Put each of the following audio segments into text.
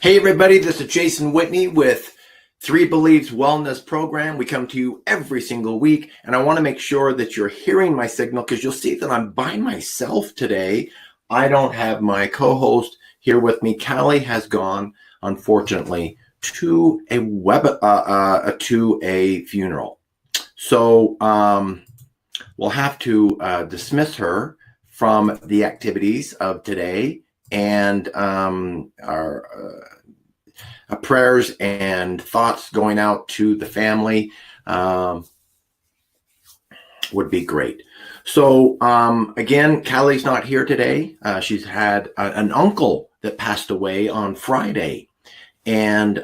Hey everybody, this is Jason Whitney with Three Believes Wellness Program. We come to you every single week, and I want to make sure that you're hearing my signal because you'll see that I'm by myself today. I don't have my co-host here with me. Callie has gone, unfortunately, to a funeral. So we'll have to dismiss her from the activities of today, and our prayers and thoughts going out to the family would be great. So again, Callie's not here today. She's had an uncle that passed away on Friday. And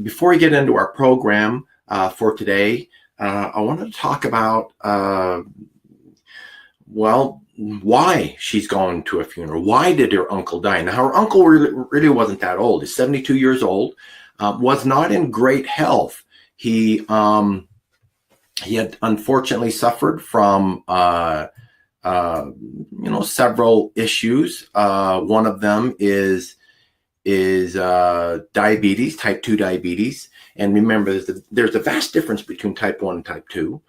before we get into our program for today, I want to talk about, why she's going to a funeral. Why did her uncle die? Now, her uncle really wasn't that old. He's 72 years old, was not in great health. He had unfortunately suffered from, several issues. One of them is diabetes, type 2 diabetes. And remember, there's a vast difference between type 1 and type 2.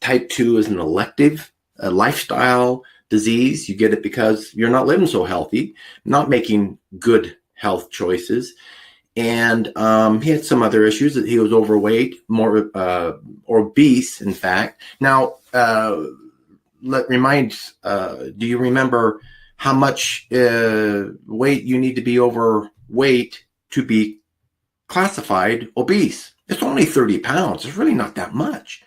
Type 2 is an elective lifestyle disease. You get it because you're not living so healthy, not making good health choices. And he had some other issues. That he was overweight, more obese, in fact. Now, do you remember how much weight you need to be overweight to be classified obese? It's only 30 pounds. It's really not that much.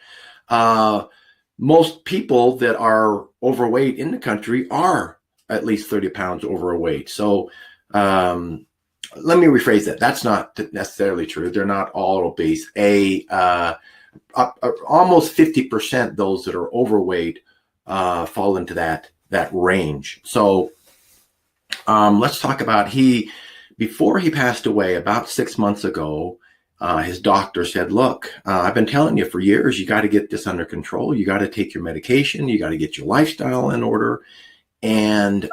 Most people that are overweight in the country are at least 30 pounds overweight. So let me rephrase that. That's not necessarily true. They're not all obese. Almost 50% those that are overweight fall into that range. So let's talk about before he passed away about 6 months ago. His doctor said, look, I've been telling you for years, you got to get this under control. You got to take your medication. You got to get your lifestyle in order. And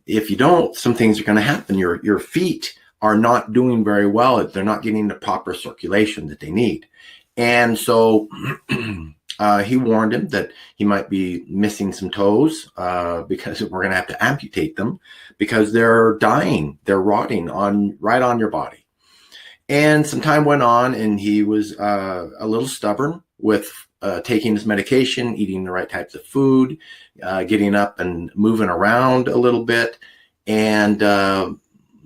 if you don't, some things are going to happen. Your feet are not doing very well. They're not getting the proper circulation that they need. And so he warned him that he might be missing some toes because we're going to have to amputate them because they're dying. They're rotting right on your body. And some time went on, and he was a little stubborn with taking his medication, eating the right types of food, getting up and moving around a little bit. And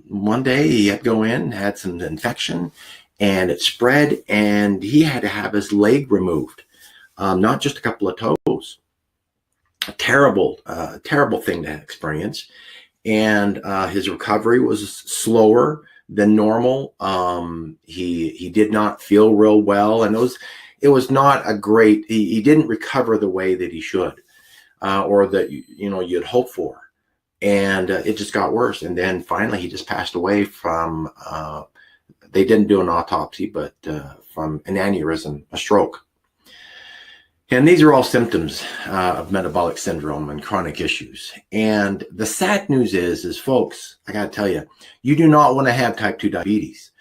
one day he had to go in, had some infection, and it spread, and he had to have his leg removed, not just a couple of toes. A terrible thing to experience. And his recovery was slower than normal. He did not feel real well, and it was not a great. He didn't recover the way that he should, or that you'd hope for, and it just got worse. And then finally, he just passed away from. They didn't do an autopsy, but from an aneurysm, a stroke. And these are all symptoms of metabolic syndrome and chronic issues. And the sad news is folks, I got to tell you, you do not want to have type 2 diabetes.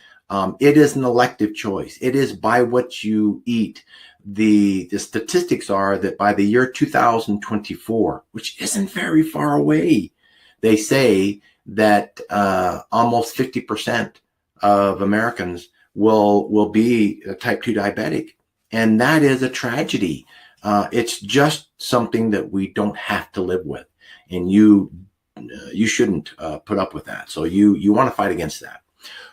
It is an elective choice. It is by what you eat. The statistics are that by the year 2024, which isn't very far away, they say that almost 50% of Americans will be type 2 diabetic. And that is a tragedy. It's just something that we don't have to live with, and you shouldn't put up with that. So you want to fight against that.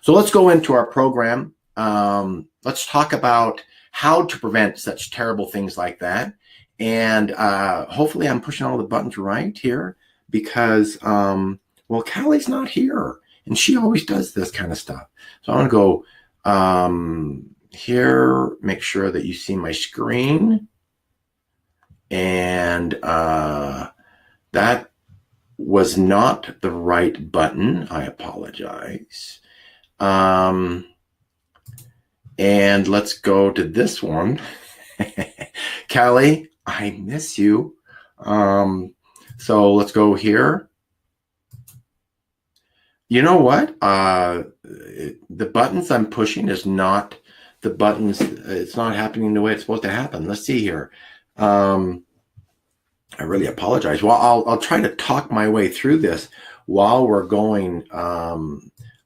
So let's go into our program. Let's talk about how to prevent such terrible things like that. And hopefully I'm pushing all the buttons right here because, Callie's not here, and she always does this kind of stuff. So I want to go here, make sure that you see my screen. And that was not the right button. I apologize. And let's go to this one. Callie, I miss you. So let's go here. You know what? The buttons I'm pushing is not the buttons. It's not happening the way it's supposed to happen. Let's see here. I really apologize. Well, I'll try to talk my way through this while we're going,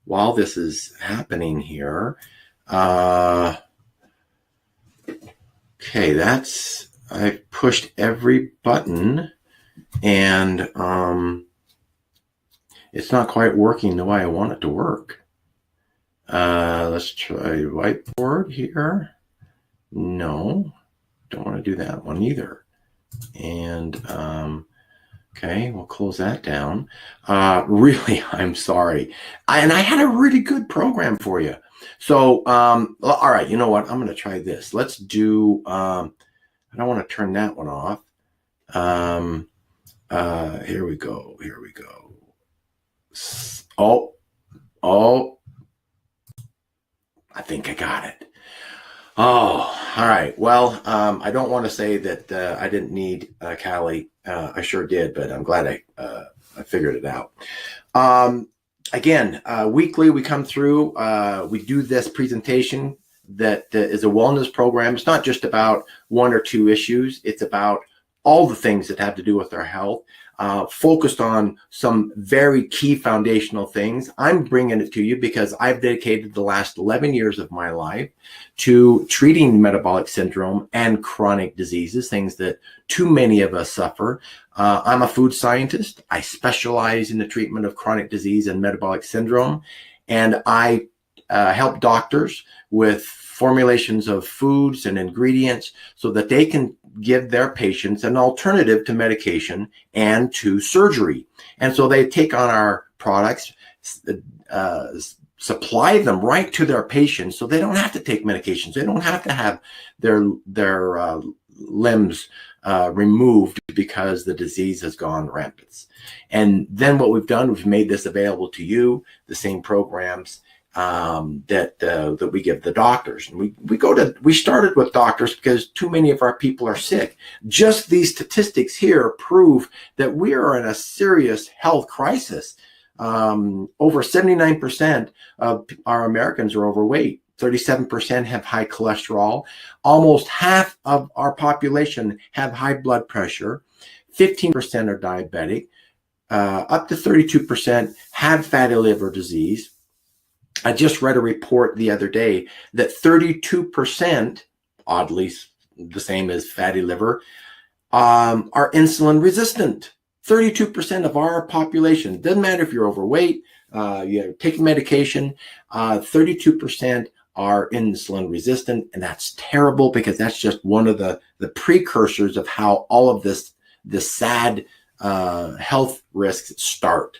while this is happening here. Okay, I've pushed every button, and it's not quite working the way I want it to work. Let's try whiteboard here. No, don't want to do that one either. And okay, we'll close that down. Really, I'm sorry. And I had a really good program for you. So, all right, you know what? I'm going to try this. Let's do, I don't want to turn that one off. Here we go. Here we go. Oh, I think I got it. Oh, all right. Well, I don't want to say that I didn't need Callie. I sure did, but I'm glad I figured it out. Again, weekly we come through. We do this presentation that is a wellness program. It's not just about one or two issues. It's about all the things that have to do with our health. Focused on some very key foundational things. I'm bringing it to you because I've dedicated the last 11 years of my life to treating metabolic syndrome and chronic diseases, things that too many of us suffer. I'm a food scientist. I specialize in the treatment of chronic disease and metabolic syndrome, and I help doctors with formulations of foods and ingredients so that they can give their patients an alternative to medication and to surgery. And so they take on our products, supply them right to their patients so they don't have to take medications. They don't have to have their limbs removed because the disease has gone rampant. And then what we've done, we've made this available to you, the same programs that we give the doctors. And we started with doctors because too many of our people are sick. Just these statistics here prove that we are in a serious health crisis. Over 79% of our Americans are overweight. 37% have high cholesterol. Almost half of our population have high blood pressure. 15% are diabetic. Up to 32% have fatty liver disease. I just read a report the other day that 32%, oddly the same as fatty liver, are insulin resistant. 32% of our population, doesn't matter if you're overweight, you're taking medication, 32% are insulin resistant, and that's terrible because that's just one of the precursors of how all of this sad health risks start.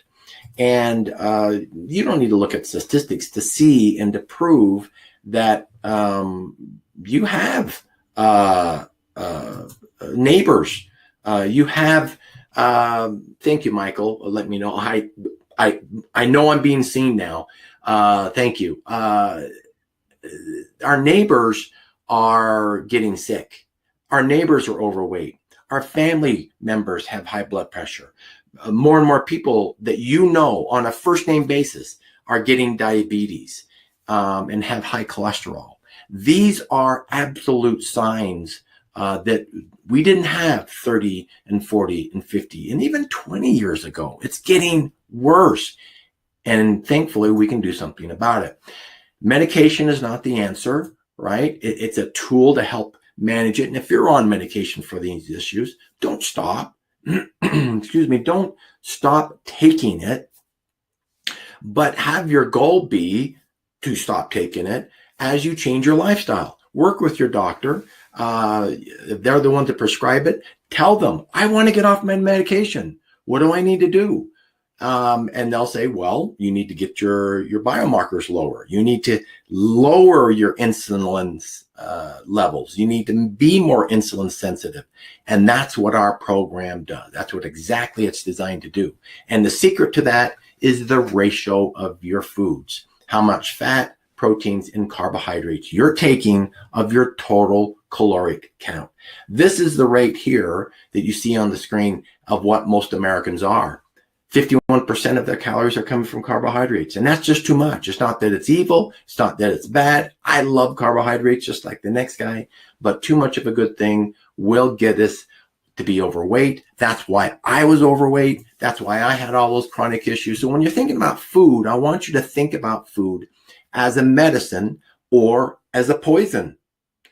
And you don't need to look at statistics to see and to prove that you have neighbors. You have. Thank you, Michael. Let me know. I know I'm being seen now. Thank you. Our neighbors are getting sick. Our neighbors are overweight. Our family members have high blood pressure. More and more people that you know on a first name basis are getting diabetes and have high cholesterol. These are absolute signs that we didn't have 30 and 40 and 50 and even 20 years ago. It's getting worse. And thankfully, we can do something about it. Medication is not the answer, right? It's a tool to help manage it. And if you're on medication for these issues, don't stop. Excuse me, don't stop taking it, but have your goal be to stop taking it as you change your lifestyle. Work with your doctor. If they're the ones that prescribe it, tell them, I want to get off my medication. What do I need to do? And they'll say, well, you need to get your biomarkers lower. You need to lower your insulin levels. You need to be more insulin sensitive. And that's what our program does. That's what exactly it's designed to do. And the secret to that is the ratio of your foods, how much fat, proteins, and carbohydrates you're taking of your total caloric count. This is the rate here that you see on the screen of what most Americans are. 51% of their calories are coming from carbohydrates. And that's just too much. It's not that it's evil. It's not that it's bad. I love carbohydrates just like the next guy, but too much of a good thing will get us to be overweight. That's why I was overweight. That's why I had all those chronic issues. So when you're thinking about food, I want you to think about food as a medicine or as a poison,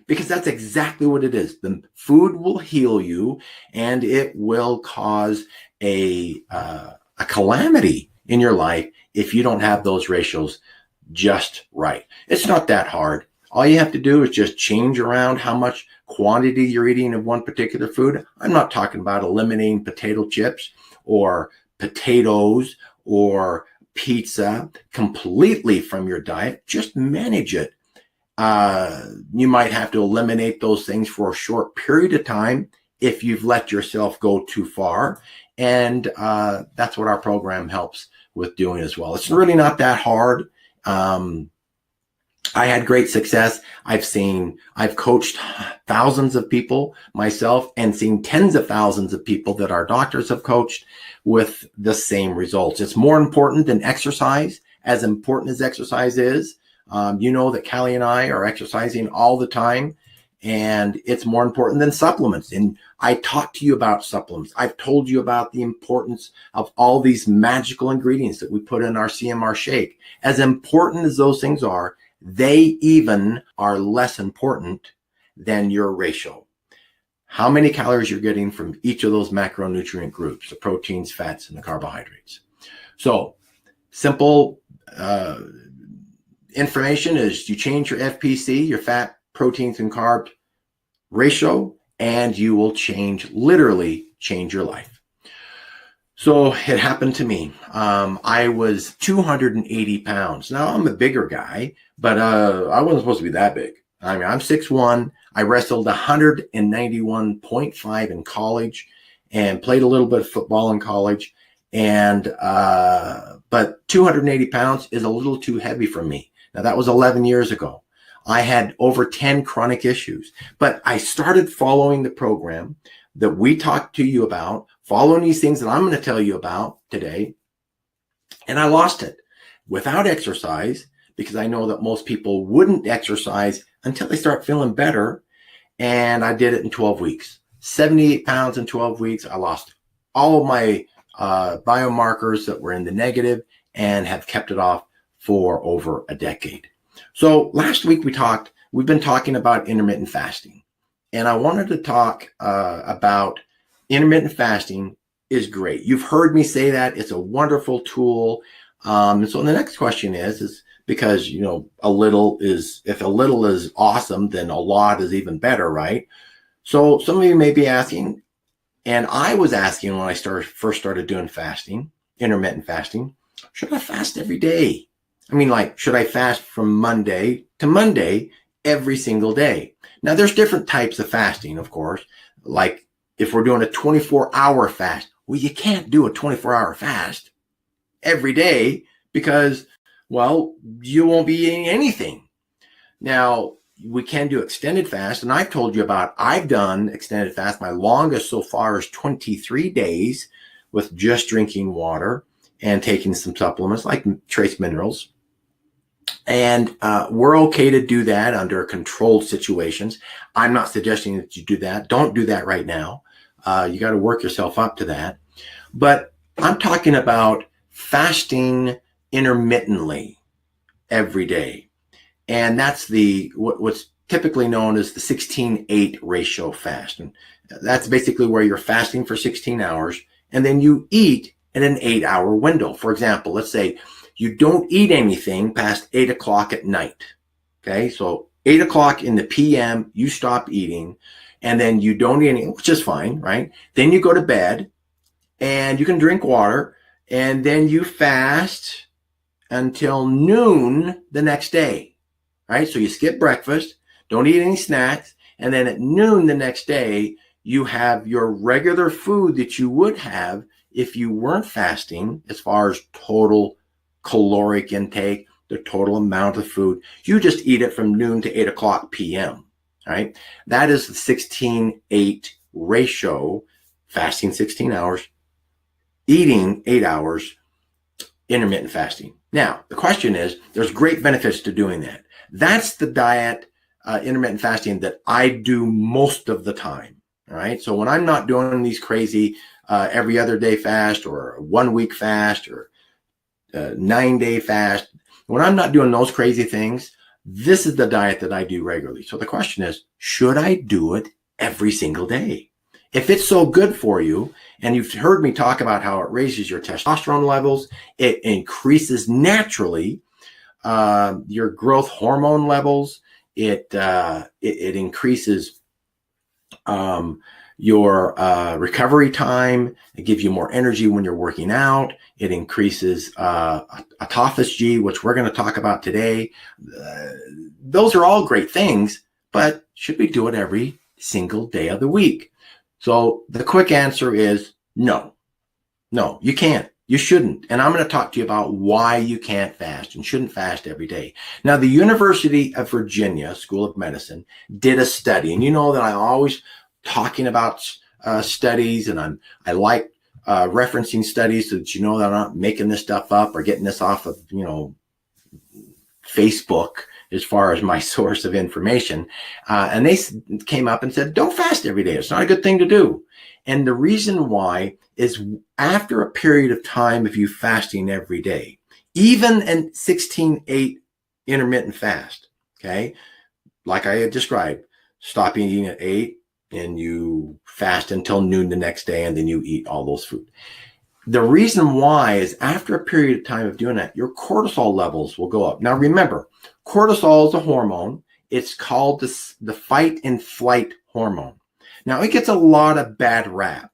because that's exactly what it is. The food will heal you, and it will cause a calamity in your life if you don't have those ratios just right. It's not that hard. All you have to do is just change around how much quantity you're eating of one particular food. I'm not talking about eliminating potato chips or potatoes or pizza completely from your diet. Just manage it. You might have to eliminate those things for a short period of time if you've let yourself go too far. And that's what our program helps with doing as well. It's really not that hard. I had great success. I've coached thousands of people myself and seen tens of thousands of people that our doctors have coached with the same results. It's more important than exercise, as important as exercise is. You know that Callie and I are exercising all the time, and it's more important than supplements. And I talked to you about supplements. I've told you about the importance of all these magical ingredients that we put in our CMR shake. As important as those things are, they even are less important than your ratio. How many calories you're getting from each of those macronutrient groups, the proteins, fats, and the carbohydrates. So simple information is you change your FPC, your fat, proteins, and carb ratio, and you will literally change your life. So it happened to me. I was 280 pounds. Now I'm a bigger guy, but I wasn't supposed to be that big. I mean, I'm 6'1". I wrestled 191.5 in college and played a little bit of football in college. And but 280 pounds is a little too heavy for me. Now that was 11 years ago. I had over 10 chronic issues, but I started following the program that we talked to you about, following these things that I'm going to tell you about today. And I lost it without exercise, because I know that most people wouldn't exercise until they start feeling better. And I did it in 12 weeks, 78 pounds in 12 weeks. I lost all of my biomarkers that were in the negative and have kept it off for over a decade. So last week we've been talking about intermittent fasting, and I wanted to talk about intermittent fasting is great. You've heard me say that it's a wonderful tool. And so the next question is because, you know, if a little is awesome, then a lot is even better, right? So some of you may be asking, and I was asking when I first started doing fasting, intermittent fasting, should I fast every day? I mean, like, should I fast from Monday to Monday every single day? Now, there's different types of fasting, of course. Like if we're doing a 24-hour fast, well, you can't do a 24-hour fast every day because, well, you won't be eating anything. Now, we can do extended fast, and I've told you I've done extended fast. My longest so far is 23 days with just drinking water and taking some supplements like trace minerals. And we're okay to do that under controlled situations. I'm not suggesting that you do that. Don't do that right now. You got to work yourself up to that. But I'm talking about fasting intermittently every day. And that's what's typically known as the 16-8 ratio fast. And that's basically where you're fasting for 16 hours and then you eat in an 8-hour window. For example, let's say you don't eat anything past 8 o'clock at night. Okay, so 8 o'clock in the PM, you stop eating, and then you don't eat anything, which is fine, right? Then you go to bed, and you can drink water, and then you fast until noon the next day, right? So you skip breakfast, don't eat any snacks, and then at noon the next day, you have your regular food that you would have if you weren't fasting, as far as total caloric intake, the total amount of food. You just eat it from noon to 8 o'clock PM, right? That is the 16-8 ratio, fasting 16 hours, eating 8 hours intermittent fasting. Now, the question is, there's great benefits to doing that. That's the diet, intermittent fasting, that I do most of the time. All right. So when I'm not doing these crazy every other day fast or 1 week fast or 9-day fast, when I'm not doing those crazy things, this is the diet that I do regularly. So the question is, should I do it every single day? If it's so good for you, and you've heard me talk about how it raises your testosterone levels, it increases naturally your growth hormone levels, it increases your recovery time, it gives you more energy when you're working out, it increases autophagy, which we're going to talk about today. Those are all great things, but should we do it every single day of the week? So the quick answer is no. No, you can't. You shouldn't. And I'm going to talk to you about why you can't fast and shouldn't fast every day. Now, the University of Virginia School of Medicine did a study, and you know that I'm always talking about studies, and I like referencing studies so that you know that I'm not making this stuff up or getting this off of, Facebook as far as my source of information. And they came up and said, don't fast every day. It's not a good thing to do. And the reason why is, after a period of time of you fasting every day, even in 16-8 intermittent fast, okay, like I had described, stop eating at 8 and you fast until noon the next day, and then you eat all those food. The reason why is, after a period of time of doing that, your cortisol levels will go up. Now, remember, cortisol is a hormone. It's called the fight and flight hormone. Now, it gets a lot of bad rap,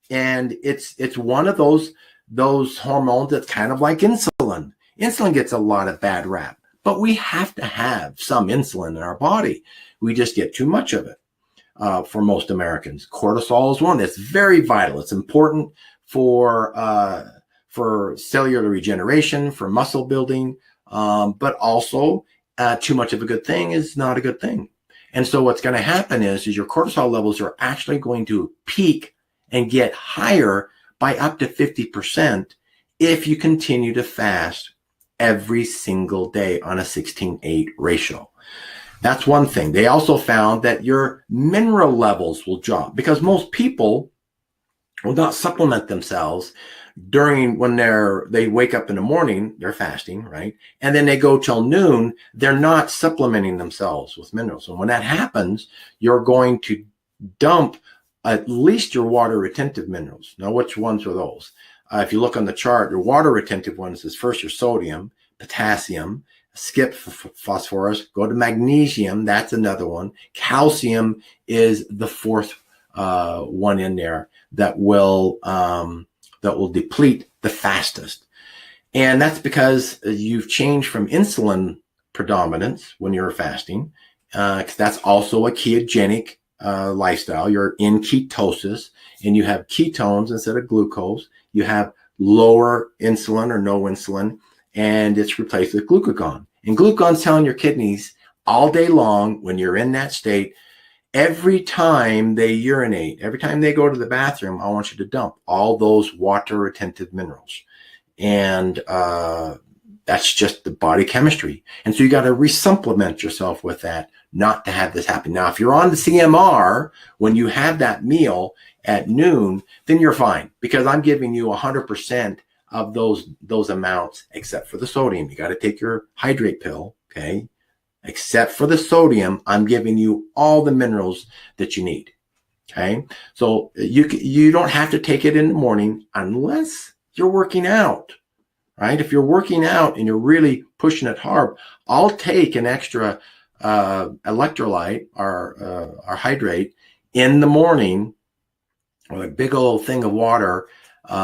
and it's one of those hormones that's kind of like insulin. Insulin gets a lot of bad rap, but we have to have some insulin in our body. We just get too much of it. For most Americans, cortisol is one. It's very vital. It's important for cellular regeneration, for muscle building, but also too much of a good thing is not a good thing. And so what's going to happen is your cortisol levels are actually going to peak and get higher by up to 50% if you continue to fast every single day on a 16-8 ratio. That's one thing. They also found that your mineral levels will drop, because most people will not supplement themselves when they wake up in the morning, they're fasting, right? And then they go till noon, they're not supplementing themselves with minerals. And when that happens, you're going to dump at least your water retentive minerals. Now, which ones are those? If you look on the chart, your water retentive ones is first your sodium, potassium, skip phosphorus, go to magnesium. That's another one. Calcium is the fourth one in there that will deplete the fastest. And that's because you've changed from insulin predominance when you're fasting, because that's also a ketogenic lifestyle. You're in ketosis, and you have ketones instead of glucose. You have lower insulin or no insulin, and it's replaced with glucagon. And glucagon's telling your kidneys all day long, when you're in that state, every time they urinate, every time they go to the bathroom, I want you to dump all those water retentive minerals. And that's just the body chemistry. And so you got to resupplement yourself with that, not to have this happen. Now, if you're on the CMR, when you have that meal at noon, then you're fine, because I'm giving you 100% of those amounts, except for the sodium. You got to take your hydrate pill, okay? Except for the sodium, I'm giving you all the minerals that you need, okay? So you don't have to take it in the morning unless you're working out, right? If you're working out and you're really pushing it hard, I'll take an extra electrolyte or hydrate in the morning, or a big old thing of water.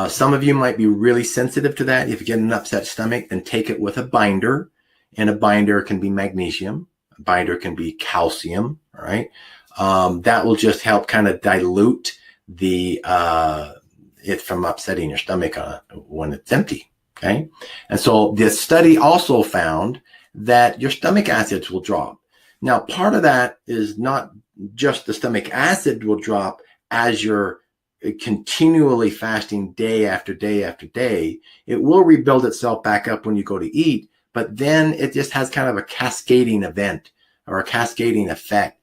Some of you might be really sensitive to that. If you get an upset stomach, then take it with a binder. And a binder can be magnesium. A binder can be calcium, all right? That will just help kind of dilute it from upsetting your stomach when it's empty, okay? And so this study also found that your stomach acids will drop. Now, part of that is not just the stomach acid will drop as you're continually fasting day after day after day, it will rebuild itself back up when you go to eat, but then it just has kind of a cascading event or a cascading effect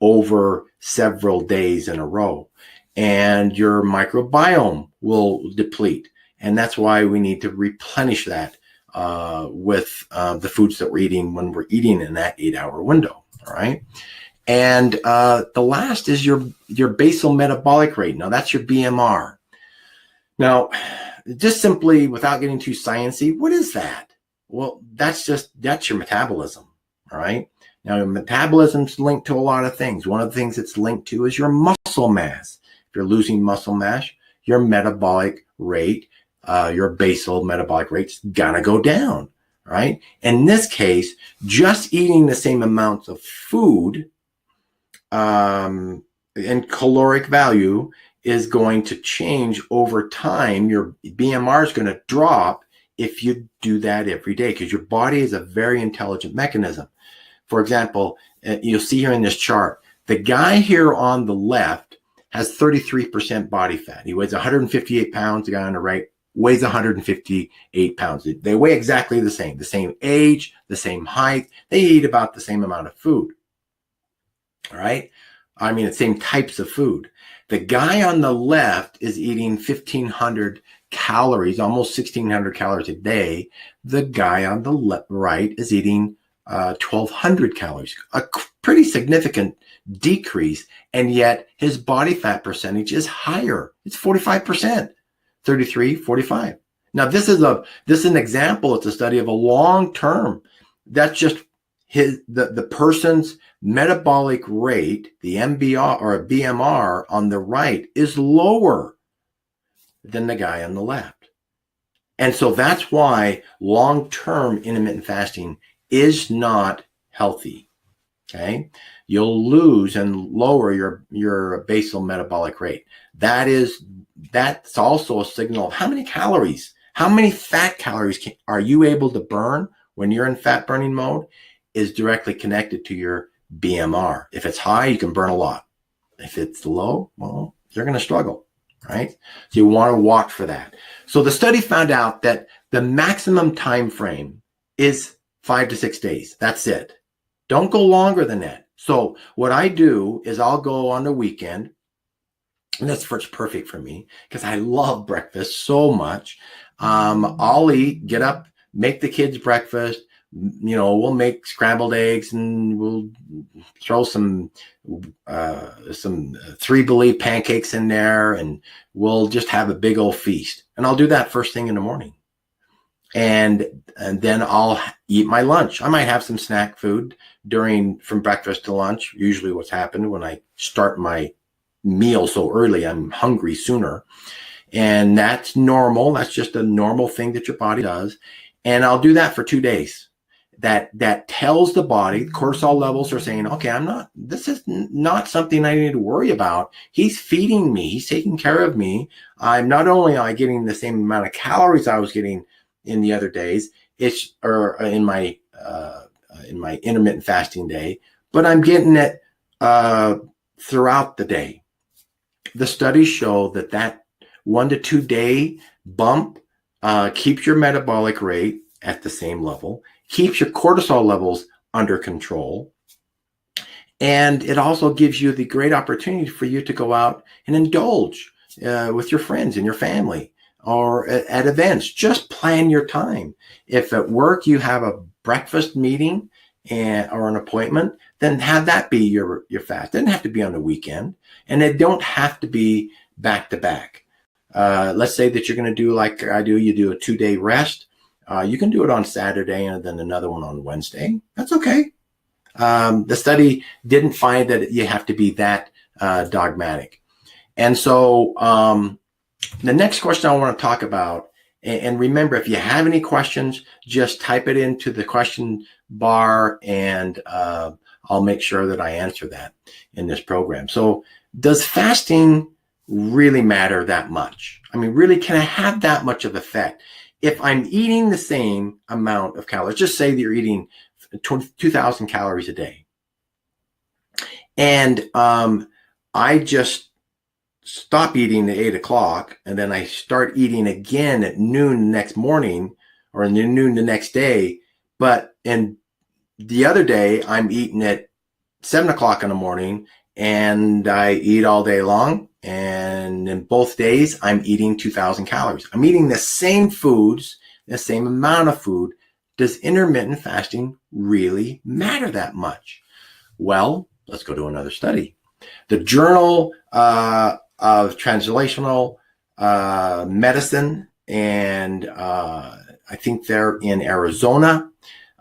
over several days in a row. And your microbiome will deplete. And that's why we need to replenish that with the foods that we're eating when we're eating in that 8-hour window. All right. And the last is your basal metabolic rate. Now that's your BMR. Now, just simply without getting too sciencey, what is that? Well, that's your metabolism. All right. Now, your metabolism's linked to a lot of things. One of the things it's linked to is your muscle mass. If you're losing muscle mass, your metabolic rate, your basal metabolic rate's gonna go down, right? In this case, just eating the same amounts of food and caloric value is going to change over time. Your BMR is going to drop if you do that every day, because your body is a very intelligent mechanism. For example, you'll see here in this chart, the guy here on the left has 33% body fat. He weighs 158 pounds. The guy on the right weighs 158 pounds. They weigh exactly the same age, the same height. They eat about the same amount of food. All right. I mean, the same types of food. The guy on the left is eating 1,500 calories, almost 1,600 calories a day. The guy on the right is eating 1,200 calories, a pretty significant decrease. And yet his body fat percentage is higher. It's 45%, 33, 45. Now, this is an example. It's a study of a long term. That's just the person's metabolic rate, the MBR or BMR on the right is lower than the guy on the left. And so that's why long-term intermittent fasting is not healthy. Okay. You'll lose and lower your basal metabolic rate. That's also a signal of how many calories, how many fat calories are you able to burn when you're in fat burning mode is directly connected to your BMR. If it's high, you can burn a lot. If it's low, well, you're going to struggle, right? So you want to watch for that. So the study found out that the maximum time frame is 5 to 6 days. That's it. Don't go longer than that. So what I do is I'll go on the weekend, and that's perfect for me because I love breakfast so much. I'll eat, get up, make the kids breakfast. We'll make scrambled eggs and we'll throw some 3-believe pancakes in there, and we'll just have a big old feast. And I'll do that first thing in the morning. And then I'll eat my lunch. I might have some snack food from breakfast to lunch. Usually what's happened when I start my meal so early, I'm hungry sooner. And that's normal. That's just a normal thing that your body does. And I'll do that for 2 days. That tells the body, cortisol levels are saying, okay, this is not something I need to worry about. He's feeding me. He's taking care of me. I'm not only am I getting the same amount of calories I was getting in the other days, or in my intermittent fasting day, but I'm getting it throughout the day. The studies show that 1 to 2 day bump keeps your metabolic rate at the same level, keeps your cortisol levels under control, and it also gives you the great opportunity for you to go out and indulge with your friends and your family, or at events. Just plan your time. If at work you have a breakfast meeting or an appointment, then have that be your fast. It doesn't have to be on the weekend, and it don't have to be back to back. Let's say that you're going to do like I do. You do a 2-day rest. You can do it on Saturday and then another one on Wednesday. That's okay. The study didn't find that you have to be that dogmatic. And so the next question I want to talk about, and remember, if you have any questions, just type it into the question bar, and I'll make sure that I answer that in this program. So does fasting really matter that much? I mean, really, can I have that much of effect? If I'm eating the same amount of calories, just say that you're eating 2,000 calories a day, and I just stop eating at 8 o'clock, and then I start eating again at noon the next morning or noon the next day. But in the other day, I'm eating at 7 o'clock in the morning, and I eat all day long. And in both days, I'm eating 2,000 calories. I'm eating the same foods, the same amount of food. Does intermittent fasting really matter that much? Well, let's go to another study. The Journal of Translational Medicine, and I think they're in Arizona.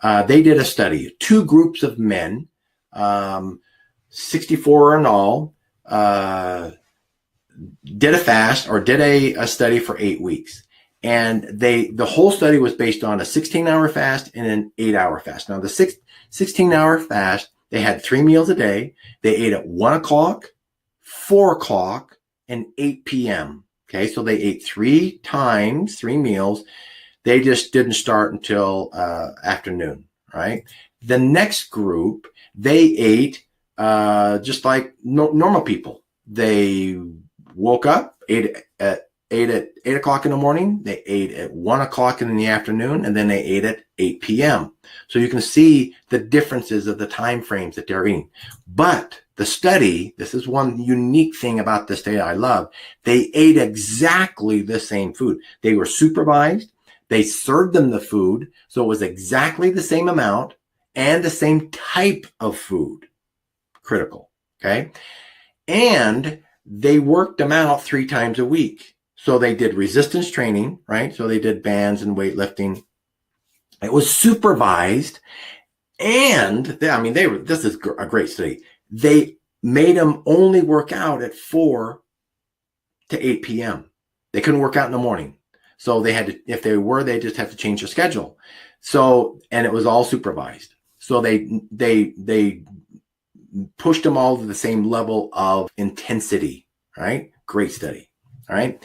They did a study, 2 groups of men, 64 in all, did a fast or did a study for 8 weeks. And the whole study was based on a 16-hour fast and an 8-hour fast. Now, the 16-hour fast, they had 3 meals a day. They ate at 1 o'clock, 4 o'clock, and 8 p.m. Okay, so they ate 3 meals. They just didn't start until afternoon, right? The next group, they ate just like normal people. They woke up, ate at 8 o'clock in the morning. They ate at 1 o'clock in the afternoon, and then they ate at 8 p.m. So you can see the differences of the time frames that they're eating. But the study, this is one unique thing about this study I love. They ate exactly the same food. They were supervised. They served them the food, so it was exactly the same amount and the same type of food. Critical, okay? And they worked them out 3 times a week. So they did resistance training, right? So they did bands and weightlifting. It was supervised, and this is a great study. They made them only work out at 4 to 8 p.m. They couldn't work out in the morning. So they had to, if they were, they just have to change their schedule. So, and it was all supervised. So they pushed them all to the same level of intensity, right? Great study, all right?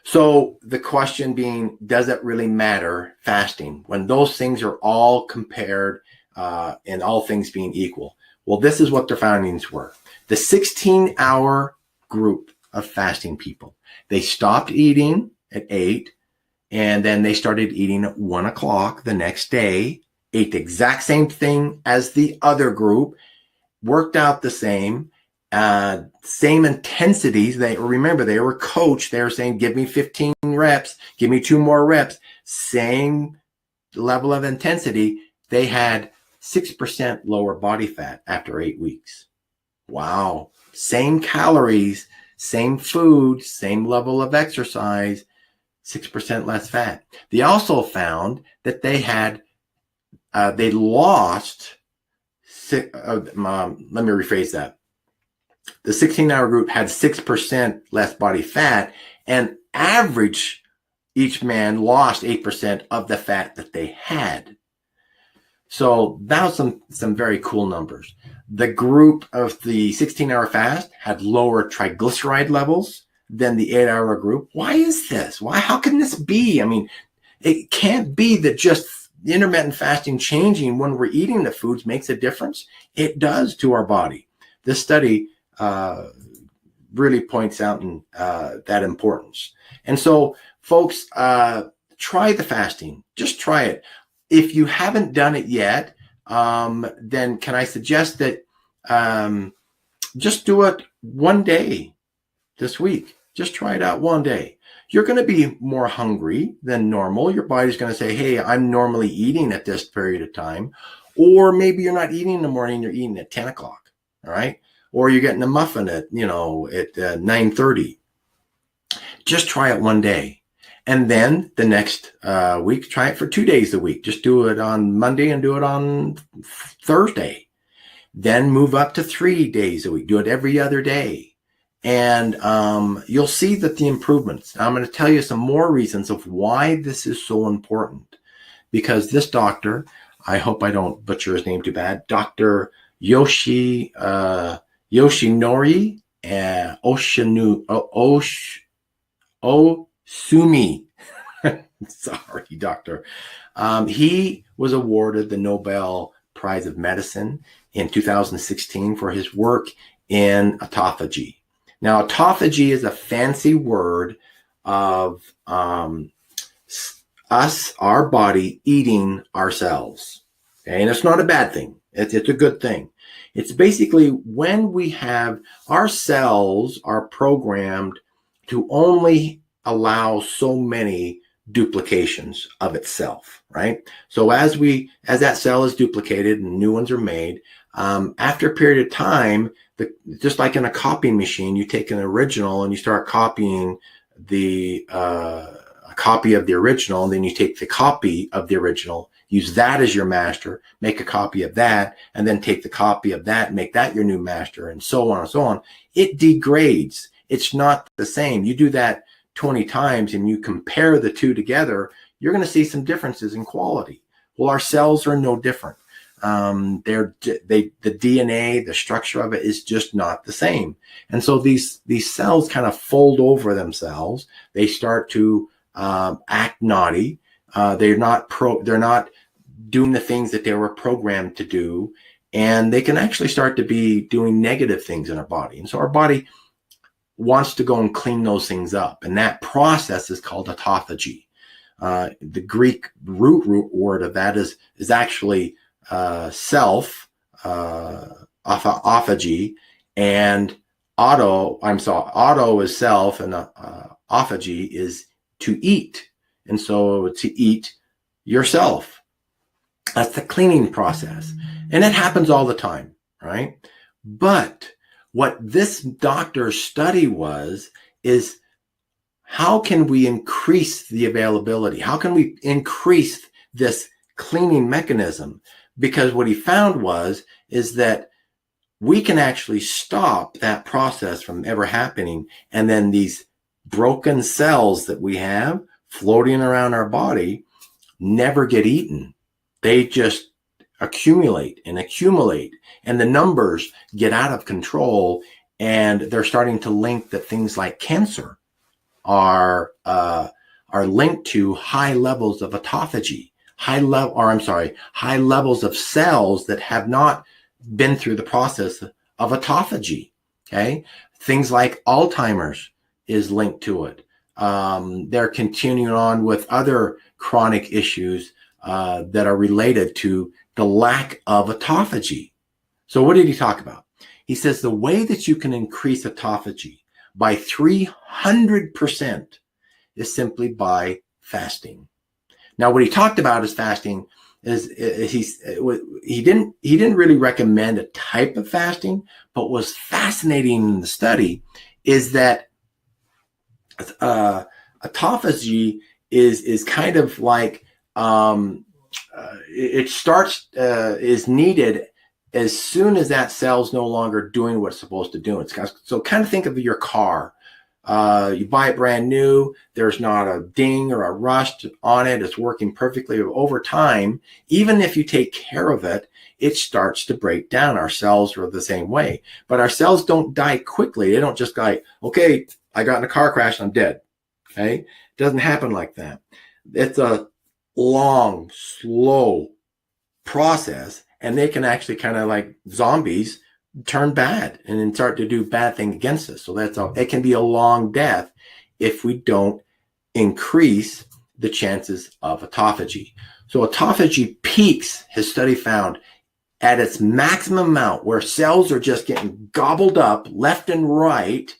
So the question being, does it really matter fasting when those things are all compared and all things being equal? Well, this is what their findings were. The 16-hour group of fasting people, they stopped eating at 8, and then they started eating at 1 o'clock the next day, ate the exact same thing as the other group, worked out the same intensities. They were coached. They were saying, give me 15 reps, give me 2 more reps, same level of intensity. They had 6% lower body fat after 8 weeks. Wow. Same calories, same food, same level of exercise, 6% less fat. They also found that they lost, let me rephrase that. The 16-hour group had 6% less body fat, and average, each man lost 8% of the fat that they had. So that was some very cool numbers. The group of the 16-hour fast had lower triglyceride levels than the 8-hour group. Why is this? How can this be? I mean, it can't be that just intermittent fasting changing when we're eating the foods makes a difference. It does to our body. This study really points out that importance. And so, folks, try the fasting. Just try it. If you haven't done it yet, then can I suggest that just do it one day this week. Just try it out one day. You're going to be more hungry than normal. Your body's going to say, hey, I'm normally eating at this period of time. Or maybe you're not eating in the morning, you're eating at 10 o'clock. All right. Or you're getting a muffin at 9:30. Just try it one day. And then the next week, try it for 2 days a week. Just do it on Monday and do it on Thursday. Then move up to 3 days a week. Do it every other day. And you'll see that the improvements. I'm going to tell you some more reasons of why this is so important. Because this doctor, I hope I don't butcher his name too bad, Dr. Yoshinori Ohsumi. Sorry, doctor. He was awarded the Nobel Prize of Medicine in 2016 for his work in autophagy. Now, autophagy is a fancy word of us, our body, eating ourselves. Okay? And it's not a bad thing. It's a good thing. It's basically when we have our cells are programmed to only allow so many duplications of itself, right? So as that cell is duplicated and new ones are made, after a period of time, just like in a copying machine, you take an original and you start copying a copy of the original, and then you take the copy of the original, use that as your master, make a copy of that, and then take the copy of that, make that your new master, and so on and so on. It degrades. It's not the same. You do that 20 times and you compare the two together, you're going to see some differences in quality. Well, our cells are no different. The DNA, the structure of it is just not the same. And so these cells kind of fold over themselves. They start to act naughty. They're not doing the things that they were programmed to do. And they can actually start to be doing negative things in our body. And so our body wants to go and clean those things up. And that process is called autophagy. The Greek root word of that is actually self, autophagy, and auto is self, and autophagy is to eat. And so to eat yourself. That's the cleaning process. And it happens all the time, right? But what this doctor's study is how can we increase the availability? How can we increase this cleaning mechanism? Because what he found is that we can actually stop that process from ever happening. And then these broken cells that we have floating around our body never get eaten. They just accumulate, and the numbers get out of control, and they're starting to link that things like cancer are linked to high levels of autophagy, high levels of cells that have not been through the process of autophagy. Okay, things like Alzheimer's is linked to it. They're continuing on with other chronic issues that are related to the lack of autophagy. So what did he talk about? He says the way that you can increase autophagy by 300% is simply by fasting. Now, what he talked about is fasting he didn't really recommend a type of fasting, but what was fascinating in the study is that autophagy is kind of like is needed as soon as that cell's no longer doing what it's supposed to do. So kind of think of your car. You buy it brand new. There's not a ding or a rust on it. It's working perfectly. Over time, even if you take care of it, it starts to break down. Our cells are the same way. But our cells don't die quickly. They don't just die, okay, I got in a car crash, I'm dead. Okay? It doesn't happen like that. It's a long, slow process, and they can actually kind of like zombies turn bad and then start to do bad things against us. So it can be a long death if we don't increase the chances of autophagy. So autophagy peaks, his study found, at its maximum amount, where cells are just getting gobbled up left and right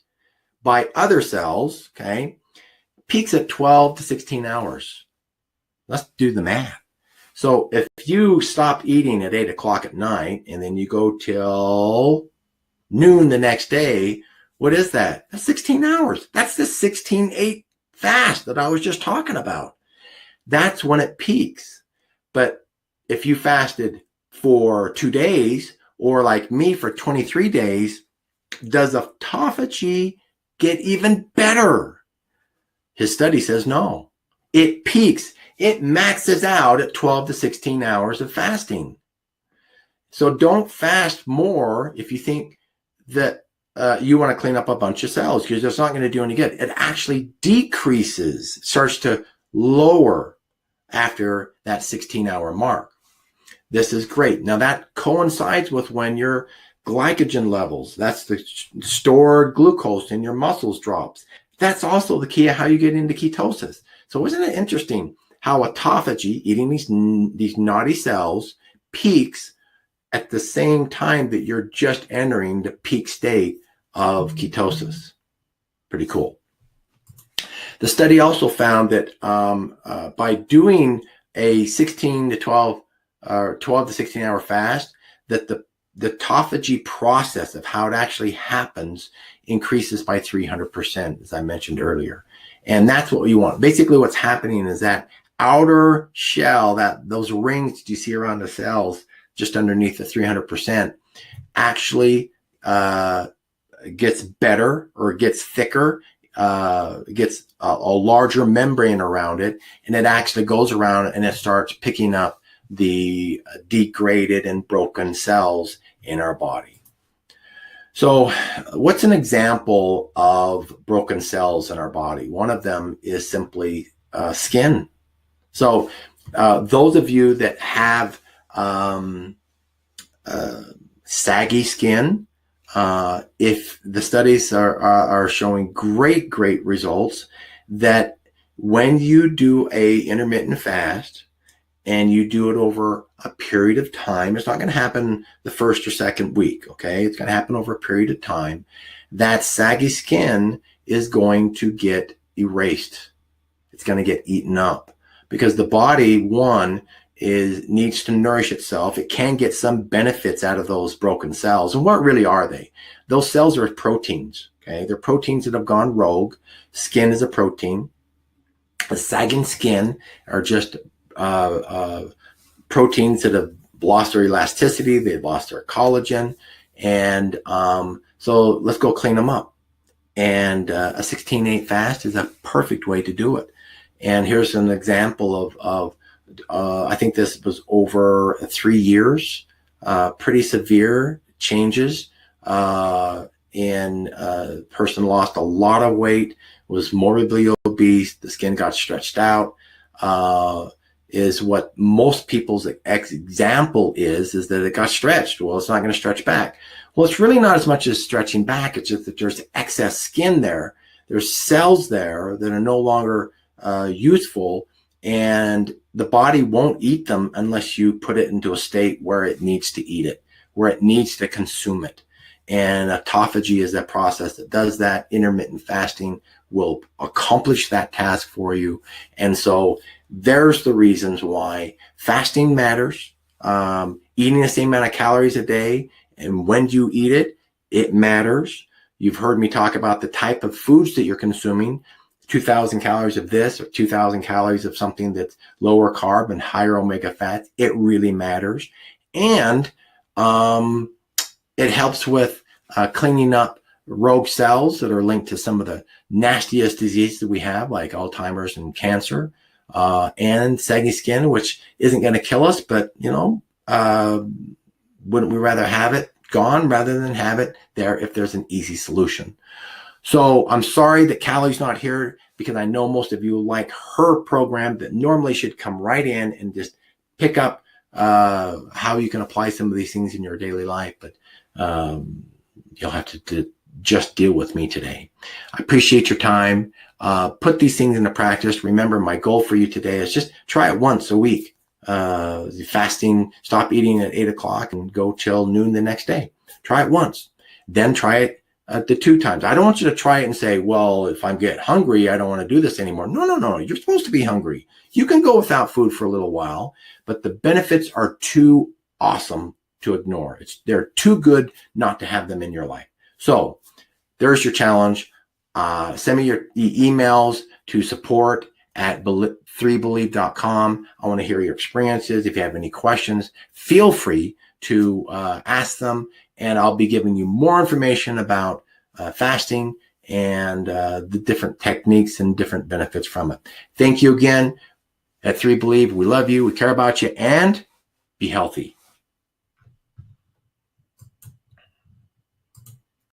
by other cells, okay, peaks at 12 to 16 hours. Let's do the math. So if you stop eating at 8 o'clock at night and then you go till noon the next day, what is that? That's 16 hours. That's the 16-8 fast that I was just talking about. That's when it peaks. But if you fasted for 2 days, or like me for 23 days, does autophagy get even better? His study says no. It peaks. It maxes out at 12 to 16 hours of fasting. So don't fast more if you think that you want to clean up a bunch of cells, because it's not going to do any good. It actually decreases, starts to lower after that 16-hour mark. This is great. Now that coincides with when your glycogen levels. That's the stored glucose in your muscles drops. That's also the key of how you get into ketosis. So isn't it interesting how autophagy, eating these naughty cells, peaks at the same time that you're just entering the peak state of ketosis? Pretty cool. The study also found that by doing a 16 to 12 or 12 to 16 hour fast, that the autophagy process of how it actually happens increases by 300%, as I mentioned earlier. And that's what you want. Basically, what's happening is that outer shell, that those rings that you see around the cells just underneath the 300%, actually gets better or gets thicker, gets a larger membrane around it, and it actually goes around and it starts picking up the degraded and broken cells in our body. So what's an example of broken cells in our body? One of them is simply skin. So those of you that have saggy skin, if the studies are showing great results, that when you do a intermittent fast and you do it over a period of time, it's not going to happen the first or second week, okay? It's going to happen over a period of time. That saggy skin is going to get erased. It's going to get eaten up because the body, one, needs to nourish itself. It can get some benefits out of those broken cells. And what really are they? Those cells are proteins, okay? They're proteins that have gone rogue. Skin is a protein. The sagging skin are just proteins that have lost their elasticity. They've lost their collagen. And so let's go clean them up. And a 16-8 fast is a perfect way to do it. And here's an example of I think this was over 3 years, pretty severe changes. Person lost a lot of weight, was morbidly obese, the skin got stretched out, is what most people's example is that it got stretched. Well, it's not going to stretch back. Well, it's really not as much as stretching back. It's just that there's excess skin there. There's cells there that are no longer useful, and the body won't eat them unless you put it into a state where it needs to eat it, where it needs to consume it. And autophagy is that process that does that. Intermittent fasting will accomplish that task for you. And so there's the reasons why fasting matters. Eating the same amount of calories a day, and when you eat it, it matters. You've heard me talk about the type of foods that you're consuming. 2,000 calories of this or 2,000 calories of something that's lower carb and higher omega fats. It really matters. And it helps with cleaning up rogue cells that are linked to some of the nastiest diseases that we have, like Alzheimer's and cancer, and saggy skin, which isn't going to kill us, but, wouldn't we rather have it gone rather than have it there if there's an easy solution? So I'm sorry that Callie's not here, because I know most of you like her program that normally should come right in and just pick up how you can apply some of these things in your daily life. But you'll have to just deal with me today. I appreciate your time. Put these things into practice. Remember, my goal for you today is just try it once a week. Fasting, stop eating at 8 o'clock and go till noon the next day. Try it once. Then try it the 2 times. I don't want you to try it and say, well, if I get hungry, I don't want to do this anymore. No. You're supposed to be hungry. You can go without food for a little while, but the benefits are too awesome to ignore. They're too good not to have them in your life. So there's your challenge. Send me your emails to support@3believe.com. I want to hear your experiences. If you have any questions, feel free to ask them, and I'll be giving you more information about fasting and the different techniques and different benefits from it. Thank you again. At 3 Believe, we love you, we care about you, and be healthy.